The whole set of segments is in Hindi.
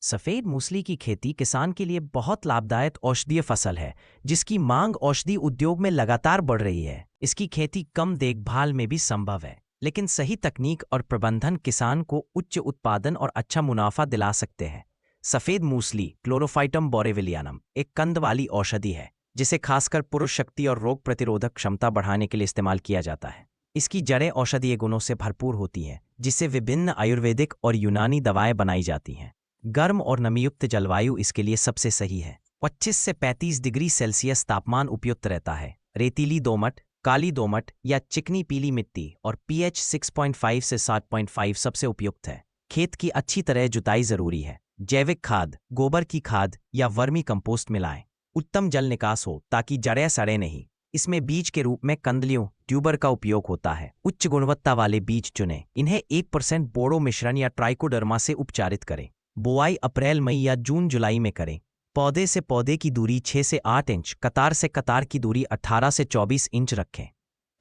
सफेद मूसली की खेती किसान के लिए बहुत लाभदायक औषधीय फसल है, जिसकी मांग औषधि उद्योग में लगातार बढ़ रही है। इसकी खेती कम देखभाल में भी संभव है, लेकिन सही तकनीक और प्रबंधन किसान को उच्च उत्पादन और अच्छा मुनाफा दिला सकते हैं। सफेद मूसली क्लोरोफाइटम बोरेविलियानम एक कंद वाली औषधि है, जिसे खासकर पुरुष शक्ति और रोग प्रतिरोधक क्षमता बढ़ाने के लिए इस्तेमाल किया जाता है। इसकी जड़ें औषधीय गुणों से भरपूर होती हैं, जिससे विभिन्न आयुर्वेदिक और यूनानी दवाएं बनाई जाती हैं। गर्म और नमीयुक्त जलवायु इसके लिए सबसे सही है। 25 से 35 डिग्री सेल्सियस तापमान उपयुक्त रहता है। रेतीली दोमट, काली दोमट या चिकनी पीली मिट्टी और पीएच 6.5 से 7.5 सबसे उपयुक्त है। खेत की अच्छी तरह जुताई जरूरी है। जैविक खाद, गोबर की खाद या वर्मी कंपोस्ट मिलाएं। उत्तम जल निकास हो ताकि जड़ें सड़े नहीं। इसमें बीज के रूप में कंदलियों ट्यूबर का उपयोग होता है। उच्च गुणवत्ता वाले बीज चुनें। इन्हें 1% बोड़ो मिश्रण या ट्राइकोडर्मा से उपचारित करें। बुआई अप्रैल मई या जून जुलाई में करें। पौधे से पौधे की दूरी 6 से 8 इंच, कतार से कतार की दूरी 18 से 24 इंच रखें।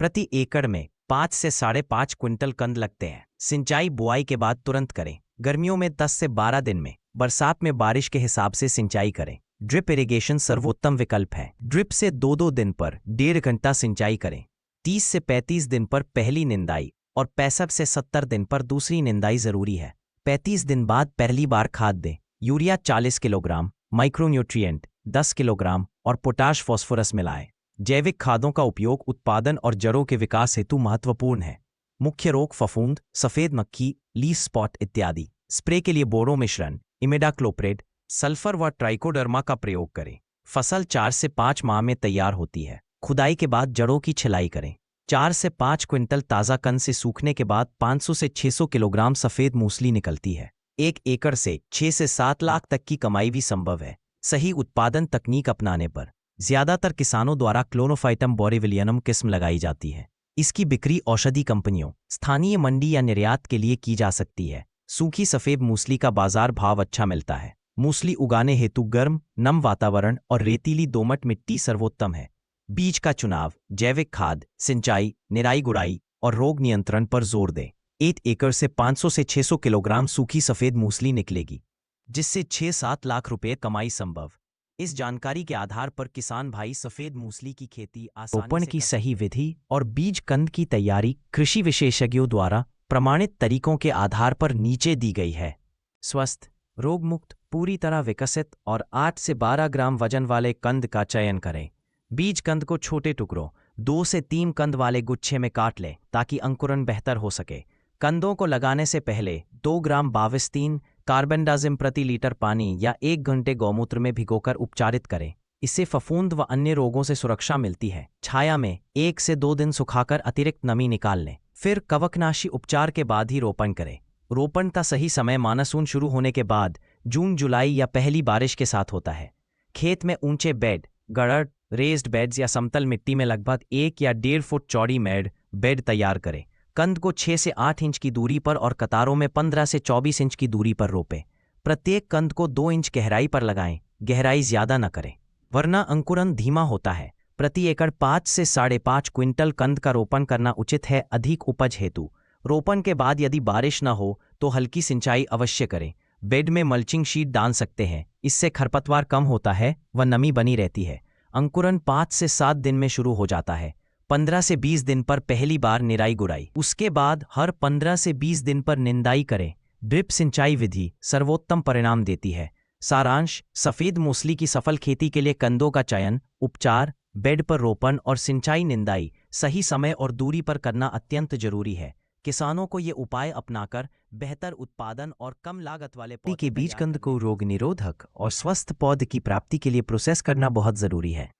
प्रति एकड़ में 5 से 5.5 क्विंटल कंद लगते हैं। सिंचाई बुआई के बाद तुरंत करें। गर्मियों में 10 से 12 दिन में, बरसात में बारिश के हिसाब से सिंचाई करें। ड्रिप इरिगेशन सर्वोत्तम विकल्प है। ड्रिप से 2-2 दिन पर 1.5 घंटा सिंचाई करें। 30 से 35 दिन पर पहली निंदाई और 65 से 70 दिन पर दूसरी निंदाई जरूरी है। 35 दिन बाद पहली बार खाद दें। यूरिया 40 किलोग्राम, माइक्रोन्यूट्रिएंट 10 किलोग्राम और पोटाश फॉस्फोरस मिलाएं। जैविक खादों का उपयोग उत्पादन और जड़ों के विकास हेतु महत्वपूर्ण है। मुख्य रोग फफूंद, सफेद मक्खी, लीफ स्पॉट इत्यादि। स्प्रे के लिए बोरो मिश्रण, इमिडाक्लोप्रिड, सल्फर व ट्राइकोडर्मा का प्रयोग करें। फसल 4 से 5 माह में तैयार होती है। खुदाई के बाद जड़ों की छिलाई करें। 4 से 5 क्विंटल ताज़ा कंद से सूखने के बाद 500 से 600 किलोग्राम सफ़ेद मूसली निकलती है। 1 एकड़ से 6 से 7 लाख तक की कमाई भी संभव है, सही उत्पादन तकनीक अपनाने पर। ज्यादातर किसानों द्वारा क्लोरोफाइटम बोरेविलियनम किस्म लगाई जाती है। इसकी बिक्री औषधि कंपनियों, स्थानीय मंडी या निर्यात के लिए की जा सकती है। सूखी सफ़ेद मूसली का बाजार भाव अच्छा मिलता है। मूसली उगाने हेतु गर्म, नम वातावरण और रेतीली दोमट मिट्टी सर्वोत्तम है। बीज का चुनाव, जैविक खाद, सिंचाई, निराई गुड़ाई और रोग नियंत्रण पर जोर दें। 1 एकड़ से 500 से 600 किलोग्राम सूखी सफ़ेद मूसली निकलेगी, जिससे 6-7 लाख रुपए कमाई संभव। इस जानकारी के आधार पर किसान भाई सफ़ेद मूसली की खेती आसानी रोपण की सही विधि और बीज कंद की तैयारी कृषि विशेषज्ञों द्वारा प्रमाणित तरीकों के आधार पर नीचे दी गई है। स्वस्थ, रोगमुक्त, पूरी तरह विकसित और 8 से 12 ग्राम वजन वाले कंद का चयन करें। बीज कंद को छोटे टुकड़ों 2 से 3 कंद वाले गुच्छे में काट लें ताकि अंकुरण बेहतर हो सके। कंदों को लगाने से पहले 2 ग्राम बाविस्तीन कार्बेंडाजिम प्रति लीटर पानी या 1 घंटे गौमूत्र में भिगोकर उपचारित करें। इससे फफूंद व अन्य रोगों से सुरक्षा मिलती है। छाया में 1 से 2 दिन सुखाकर अतिरिक्त नमी निकाल लें। फिर कवकनाशी उपचार के बाद ही रोपण करें। रोपण का सही समय मानसून शुरू होने के बाद जून जुलाई या पहली बारिश के साथ होता है। खेत में ऊंचे बेड, गड़ढ़, रेज्ड बेड्स या समतल मिट्टी में लगभग 1 या 1.5 फुट चौड़ी बेड तैयार करें। कंद को 6 से 8 इंच की दूरी पर और कतारों में 15 से 24 इंच की दूरी पर रोपें। प्रत्येक कंद को 2 इंच गहराई पर लगाएं, गहराई ज्यादा न करें, वरना अंकुरण धीमा होता है। प्रति एकड़ 5 से 5.5 क्विंटल कंद का रोपण करना उचित है। अधिक उपज हेतु रोपण के बाद यदि बारिश न हो तो हल्की सिंचाई अवश्य करें। बेड में मल्चिंग शीट डाल सकते हैं, इससे खरपतवार कम होता है व नमी बनी रहती है। अंकुरण 5 से 7 दिन में शुरू हो जाता है। 15 से 20 दिन पर पहली बार निराई गुड़ाई, उसके बाद हर 15 से 20 दिन पर निंदाई करें। ड्रिप सिंचाई विधि सर्वोत्तम परिणाम देती है। सारांश, सफ़ेद मूसली की सफल खेती के लिए कंदों का चयन, उपचार, बेड पर रोपण और सिंचाई निंदाई सही समय और दूरी पर करना अत्यंत जरूरी है। किसानों को ये उपाय अपनाकर बेहतर उत्पादन और कम लागत वाले पौधे के बीज कंद को रोग निरोधक और स्वस्थ पौधे की प्राप्ति के लिए प्रोसेस करना बहुत जरूरी है।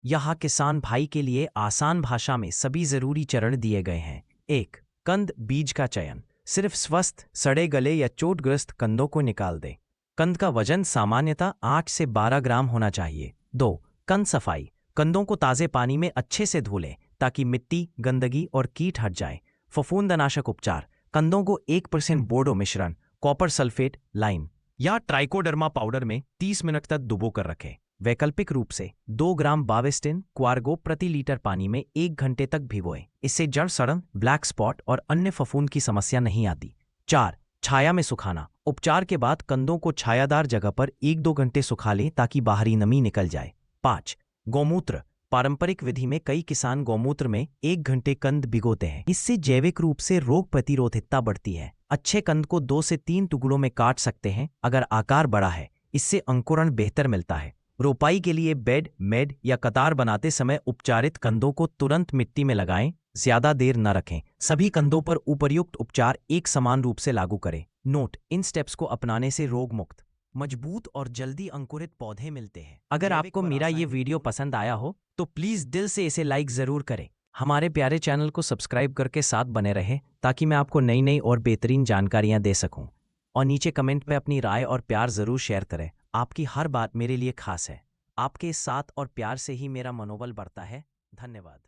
यहाँ किसान भाई के लिए आसान भाषा में सभी जरूरी चरण दिए गए हैं। 1. कंद बीज का चयन। सिर्फ स्वस्थ, सड़े गले या चोटग्रस्त कंदों को निकाल दें। कंद का वजन सामान्यतः 8 से 12 ग्राम होना चाहिए। 2. कंद सफाई। कंदों को ताज़े पानी में अच्छे से धो लें ताकि मिट्टी, गंदगी और कीट हट जाए। फफूंदनाशक उपचार। कंदों को 1% बोर्डो मिश्रण, कॉपर सल्फेट, लाइम या ट्राइकोडर्मा पाउडर में 30 मिनट तक डुबो कर रखें। वैकल्पिक रूप से 2 ग्राम बाविस्टिन क्वार्गो प्रति लीटर पानी में 1 घंटे तक भिगोएं। इससे जड़ सड़न, ब्लैक स्पॉट और अन्य फफूंद की समस्या नहीं आती। 4. छाया में सुखाना। उपचार के बाद कंदों को छायादार जगह पर 1-2 घंटे सुखा लें ताकि बाहरी नमी निकल जाए। 5. गौमूत्र। पारंपरिक विधि में कई किसान गौमूत्र में 1 घंटे कंद भिगोते हैं। इससे जैविक रूप से रोग प्रतिरोधकता बढ़ती है। अच्छे कंद को 2 से 3 टुकड़ों में काट सकते हैं अगर आकार बड़ा है। इससे अंकुरण बेहतर मिलता है। रोपाई के लिए बेड, मेड या कतार बनाते समय उपचारित कंदों को तुरंत मिट्टी में लगाएं, ज्यादा देर न रखें। सभी कंदों पर उपर्युक्त उपचार एक समान रूप से लागू करें। नोट: इन स्टेप्स को अपनाने से रोग मुक्त, मजबूत और जल्दी अंकुरित पौधे मिलते हैं। अगर आपको मेरा ये वीडियो पसंद आया हो तो प्लीज़ दिल से इसे लाइक ज़रूर करें। हमारे प्यारे चैनल को सब्सक्राइब करके साथ बने रहें ताकि मैं आपको नई नई और बेहतरीन जानकारियाँ दे सकूँ। और नीचे कमेंट में अपनी राय और प्यार ज़रूर शेयर करें। आपकी हर बात मेरे लिए खास है। आपके साथ और प्यार से ही मेरा मनोबल बढ़ता है। धन्यवाद।